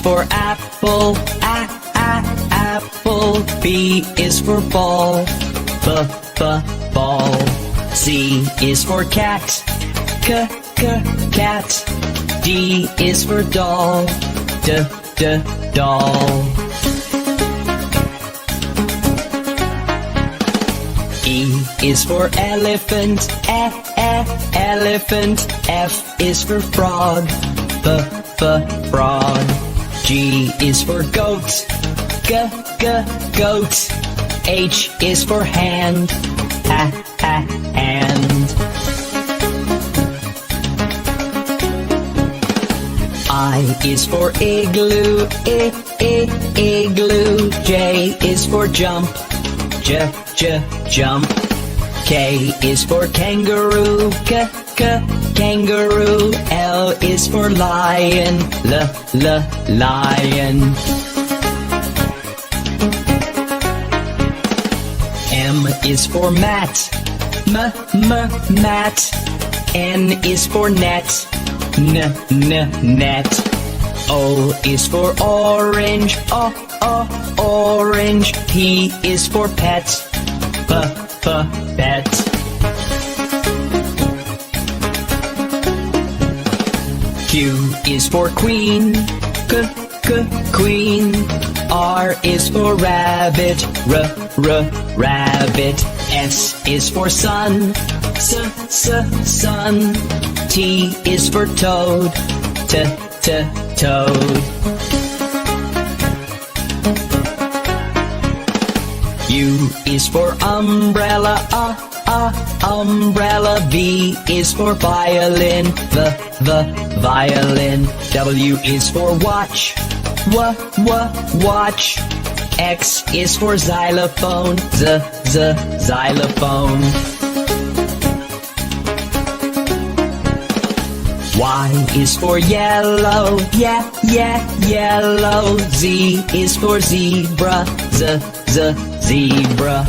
for apple, apple. B is for ball, ball. C is for cat, cat. D is for doll, doll. E is for elephant, elephant. F is for frog, frog. G is for goat, goat. H is for hand, hand. I is for igloo, igloo. J is for jump, jump. K is for kangaroo, kangaroo. L is for lion, lion. M is for mat, mat. N is for net, net. O is for orange, orange. P is for pet, pet. Q is for queen, queen. R is for rabbit, rabbit. S is for sun, sun. T is for toad, toad. U is for umbrella, umbrella. V is for violin, the violin. W is for watch, watch. X is for xylophone, xylophone. Y is for yellow, yellow. Z is for zebra, zebra.